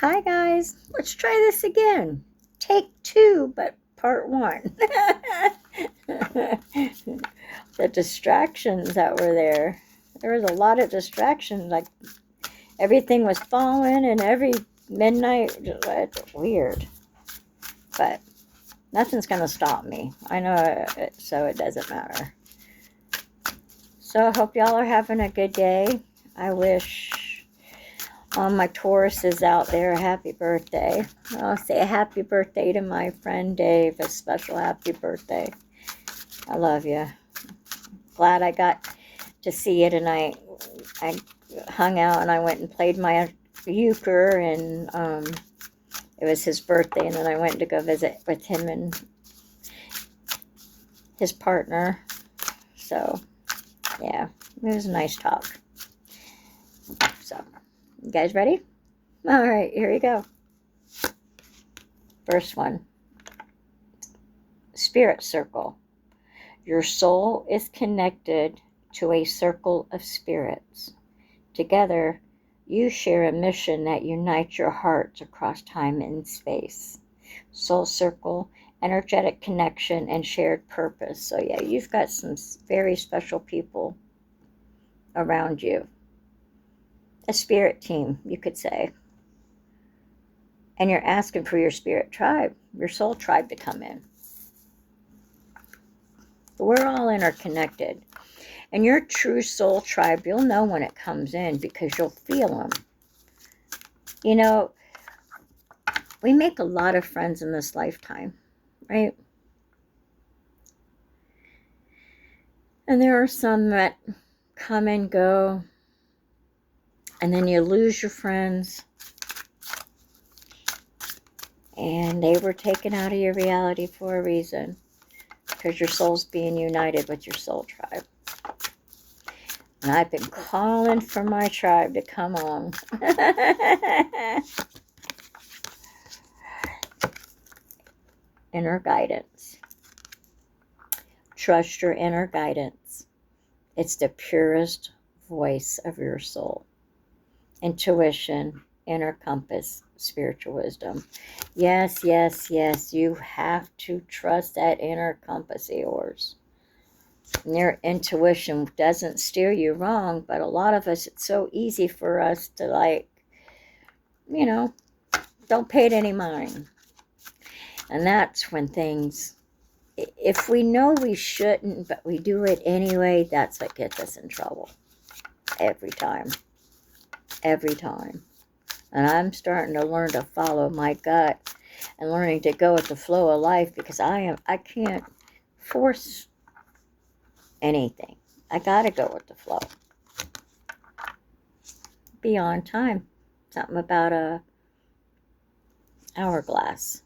Hi guys, let's try this again. Take two, but part one. The distractions that were there. There was a lot of distractions, like everything was falling and every midnight, it's weird. But nothing's going to stop me. I know it, so it doesn't matter. So I hope y'all are having a good day. I wish all my Tauruses out there a happy birthday. I'll say a happy birthday to my friend Dave, a special happy birthday. I love you. Glad I got to see you tonight. I hung out and I went and played my euchre, and it was his birthday, and then I went to go visit with him and his partner. So, yeah, it was a nice talk. So, you guys ready? All right, here we go. First one. Spirit circle. Your soul is connected to a circle of spirits. Together, you share a mission that unites your hearts across time and space. Soul circle, energetic connection, and shared purpose. So yeah, you've got some very special people around you. A spirit team, you could say. And you're asking for your spirit tribe, your soul tribe to come in. We're all interconnected. And your true soul tribe, you'll know when it comes in because you'll feel them. You know, we make a lot of friends in this lifetime, right? And there are some that come and go, and then you lose your friends, and they were taken out of your reality for a reason, because your soul's being united with your soul tribe. And I've been calling for my tribe to come on. Inner guidance. Trust your inner guidance. It's the purest voice of your soul. Intuition, inner compass, spiritual wisdom. Yes, yes, yes. You have to trust that inner compass of yours. And your intuition doesn't steer you wrong, but a lot of us, it's so easy for us to, like, you know, don't pay it any mind. And that's when things, if we know we shouldn't, but we do it anyway, that's what gets us in trouble. Every time. Every time. And I'm starting to learn to follow my gut and learning to go with the flow of life, because I can't force anything. I gotta go with the flow. Be on time. Something about a hourglass.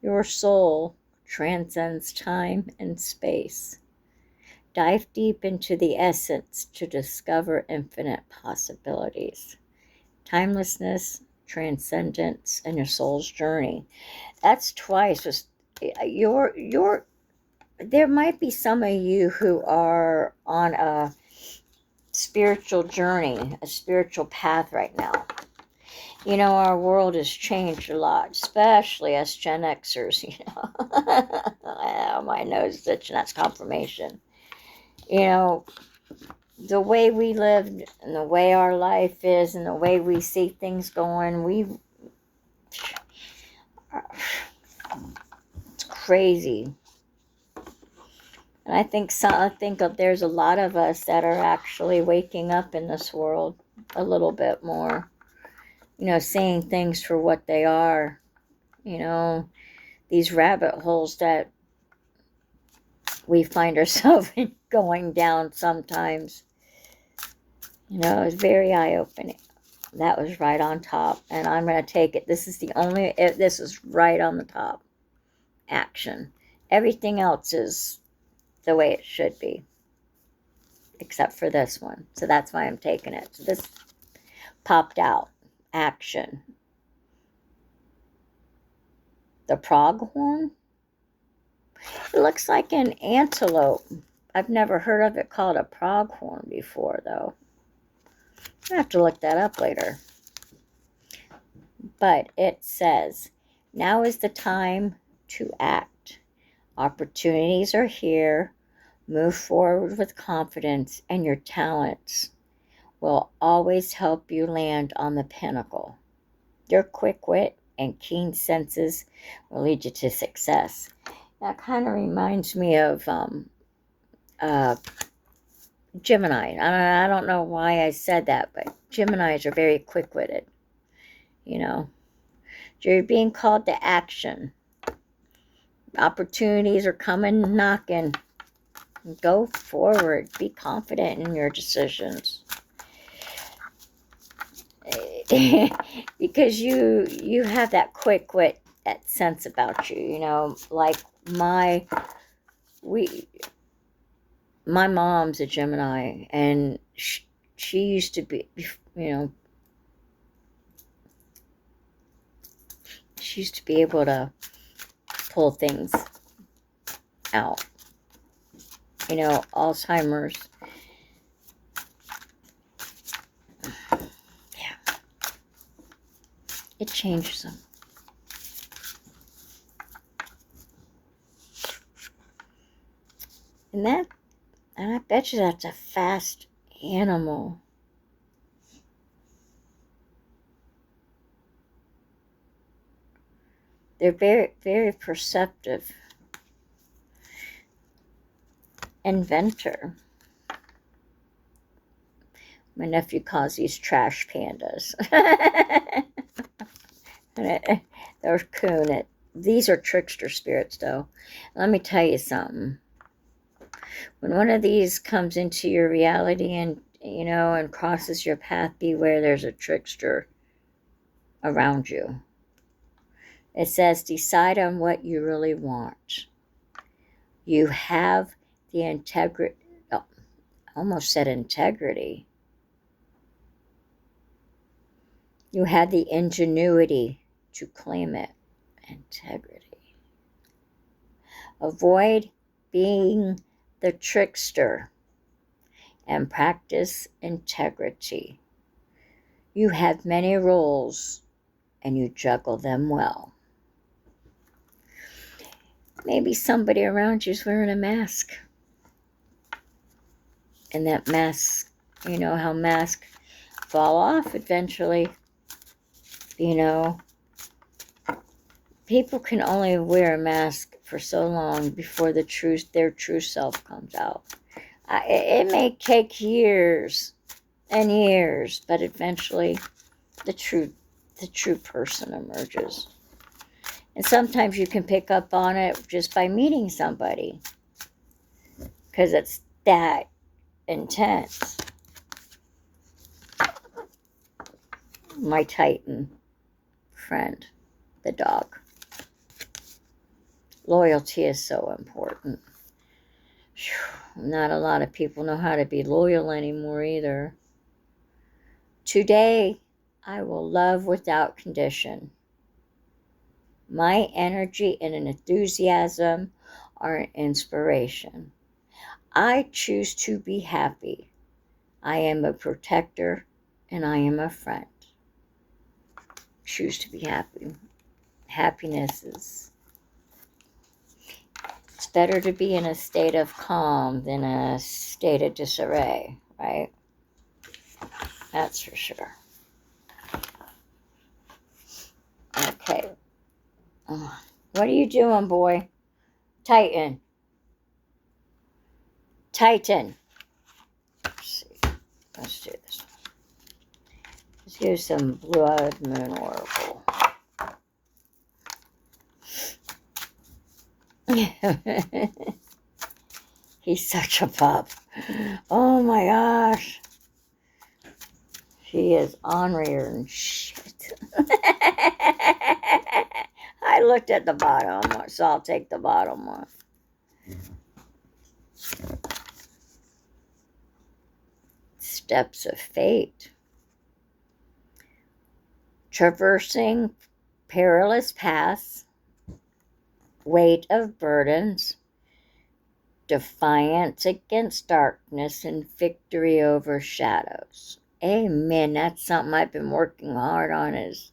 Your soul transcends time and space. Dive deep into the essence to discover infinite possibilities. Timelessness, transcendence, and your soul's journey. That's twice. There might be some of you who are on a spiritual journey, a spiritual path right now. You know, our world has changed a lot, especially us Gen Xers, you know. Oh, my nose is itching, that's confirmation. You know, the way we live and the way our life is and the way we see things going, it's crazy. And I think there's a lot of us that are actually waking up in this world a little bit more. You know, seeing things for what they are. You know, these rabbit holes that we find ourselves going down sometimes. You know, it's very eye-opening. That was right on top, and I'm going to take it. This is right on the top. Action. Everything else is the way it should be, except for this one. So that's why I'm taking it. So this popped out. Action. The pronghorn. It looks like an antelope. I've never heard of it called a pronghorn before, though. I have to look that up later. But it says, now is the time to act. Opportunities are here. Move forward with confidence, and your talents will always help you land on the pinnacle. Your quick wit and keen senses will lead you to success. That kind of reminds me of Gemini. I don't know why I said that, but Geminis are very quick-witted. You know, you're being called to action. Opportunities are coming knocking. Go forward. Be confident in your decisions. Because you have that quick wit, that sense about you. You know, like my mom's a Gemini, and she used to be, you know, she used to be able to pull things out. You know, Alzheimer's. Yeah. It changes them. And I bet you that's a fast animal. They're very, very perceptive. Inventor. My nephew calls these trash pandas. They're coon. These are trickster spirits, though. Let me tell you something. When one of these comes into your reality and, you know, and crosses your path, beware, there's a trickster around you. It says, decide on what you really want. You have the integrity. Oh, I almost said integrity. You have the ingenuity to claim it. Integrity. Avoid being the trickster and practice integrity. You have many roles and you juggle them well. Maybe somebody around you is wearing a mask. And that mask, you know how masks fall off eventually. You know, people can only wear a mask for so long before their true self comes out. It may take years and years, but eventually the true person emerges. And sometimes you can pick up on it just by meeting somebody, because it's that intense. My Titan friend, the dog. Loyalty is so important. Not a lot of people know how to be loyal anymore either. Today, I will love without condition. My energy and enthusiasm are an inspiration. I choose to be happy. I am a protector and I am a friend. Choose to be happy. Happiness is... It's better to be in a state of calm than a state of disarray, right? That's for sure. Okay. What are you doing, boy? Titan. Titan. Let's see. Let's do this one. Let's use some Blood Moon Oracle. He's such a pup. Oh my gosh. He is ornery and shit. I looked at the bottom, so I'll take the bottom one. Steps of fate. Traversing perilous paths. Weight of burdens. Defiance against darkness and victory over shadows. Amen. That's something I've been working hard on, is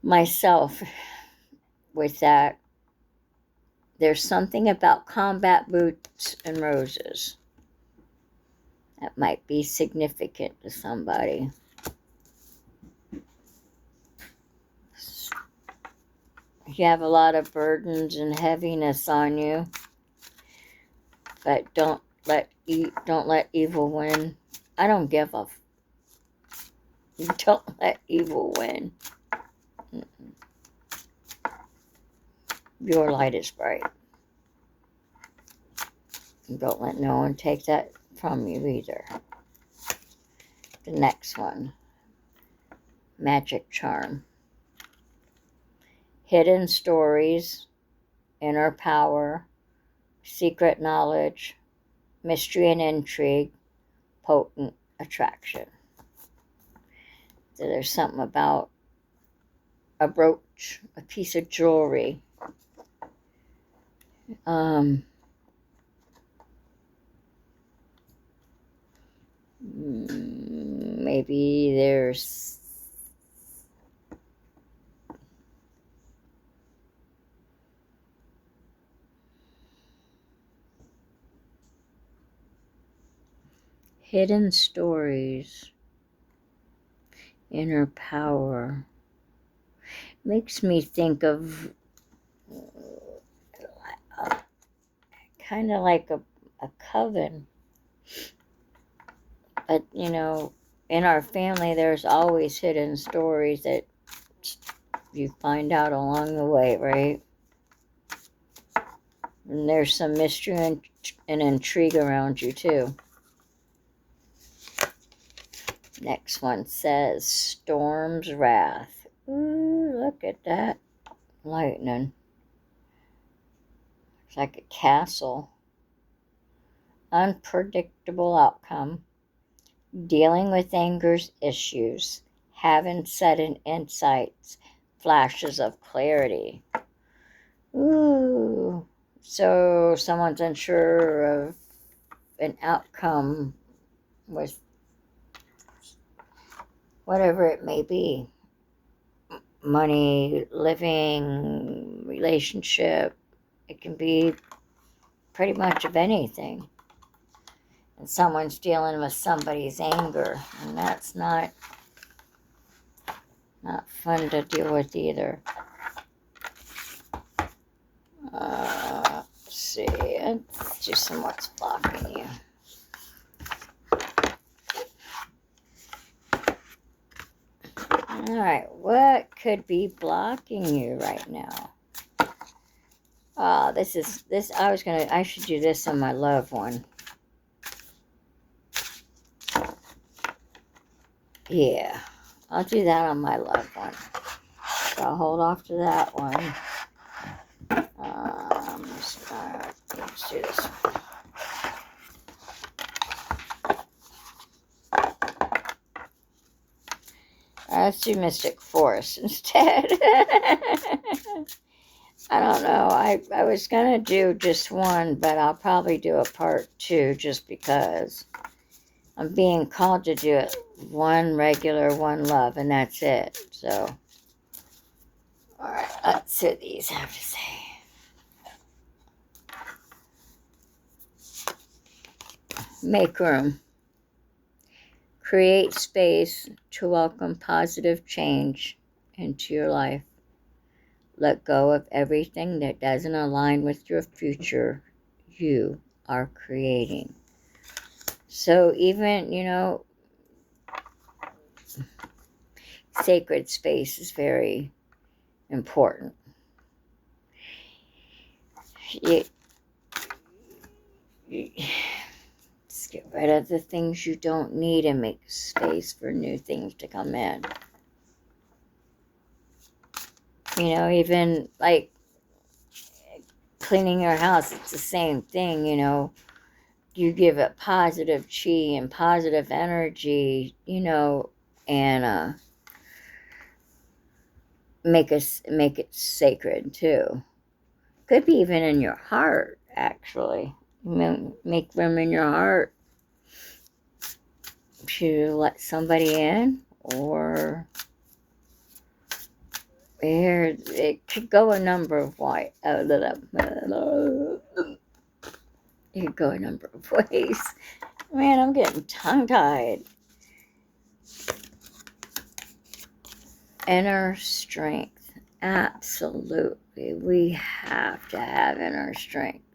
myself with that. There's something about combat boots and roses that might be significant to somebody. You have a lot of burdens and heaviness on you, but don't let evil win. I don't give a. Don't let evil win. Your light is bright. Don't let no one take that from you either. The next one, magic charm. Hidden stories, inner power, secret knowledge, mystery and intrigue, potent attraction. So there's something about a brooch, a piece of jewelry. Maybe there's hidden stories, inner power. Makes me think of kind of like a coven. But, you know, in our family, there's always hidden stories that you find out along the way, right? And there's some mystery and intrigue around you, too. Next one says, Storm's Wrath. Ooh, look at that. Lightning. It's like a castle. Unpredictable outcome. Dealing with anger's issues. Having sudden insights. Flashes of clarity. Ooh. So someone's unsure of an outcome with whatever it may be. Money, living, relationship. It can be pretty much of anything. And someone's dealing with somebody's anger. And that's not fun to deal with either. Let's see. Let's do some what's blocking you. Alright, what could be blocking you right now? I should do this on my loved one. Yeah, I'll do that on my loved one. So I'll hold off to that one. Let's do this one. Let's do Mystic Forest instead. I don't know. I was going to do just one, but I'll probably do a part 2 just because I'm being called to do it. One regular, one love, and that's it. So, alright, let's see what these have to say. Make room. Create space to welcome positive change into your life. Let go of everything that doesn't align with your future you are creating. So even, you know, sacred space is very important. Just get rid of the things you don't need and make space for new things to come in. You know, even like cleaning your house, it's the same thing, you know. You give it positive chi and positive energy, you know, and make it sacred too. Could be even in your heart, actually. Make room in your heart to let somebody in, or Here, it could go a number of ways. It could go a number of ways. Man, I'm getting tongue-tied. Inner strength. Absolutely. We have to have inner strength.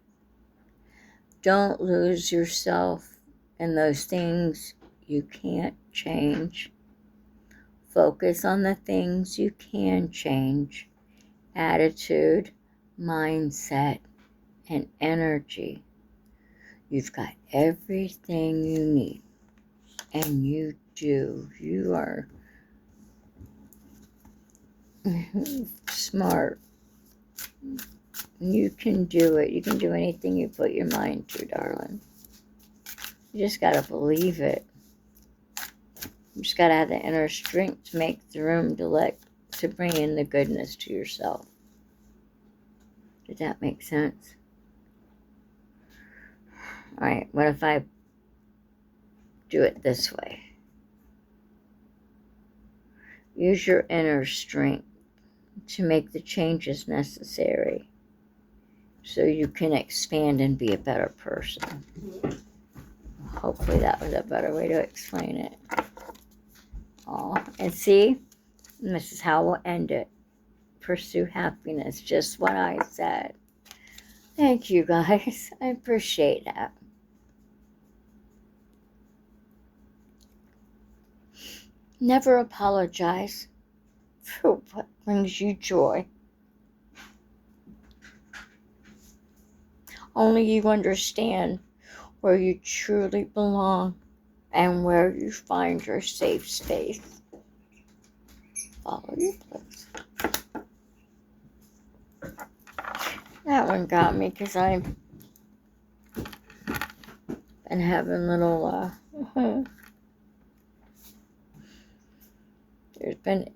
Don't lose yourself in those things you can't change. Focus on the things you can change. Attitude, mindset, and energy. You've got everything you need. And you do. You are smart. You can do it. You can do anything you put your mind to, darling. You just got to believe it. You just got to have the inner strength to make the room to bring in the goodness to yourself. Did that make sense? All right, what if I do it this way? Use your inner strength to make the changes necessary so you can expand and be a better person. Hopefully that was a better way to explain it. Oh, and see, this is how we'll end it. Pursue happiness, just what I said. Thank you, guys. I appreciate that. Never apologize for what brings you joy. Only you understand where you truly belong and where you find your safe space. Follow your place. That one got me because I've been having little, there's been,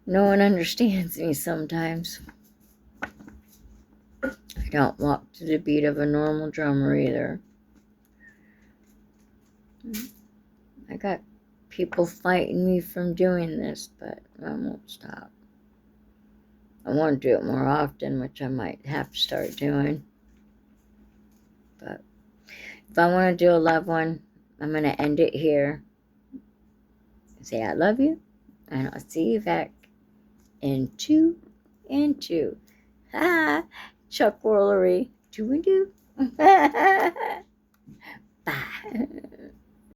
no one understands me sometimes. I don't walk to the beat of a normal drummer either. I got people fighting me from doing this, but I won't stop. I want to do it more often, which I might have to start doing. But if I want to do a love one, I'm going to end it here. Say I love you, and I'll see you back in 2 and 2. Ha! Chuck Woolery. 2 and 2. Bye.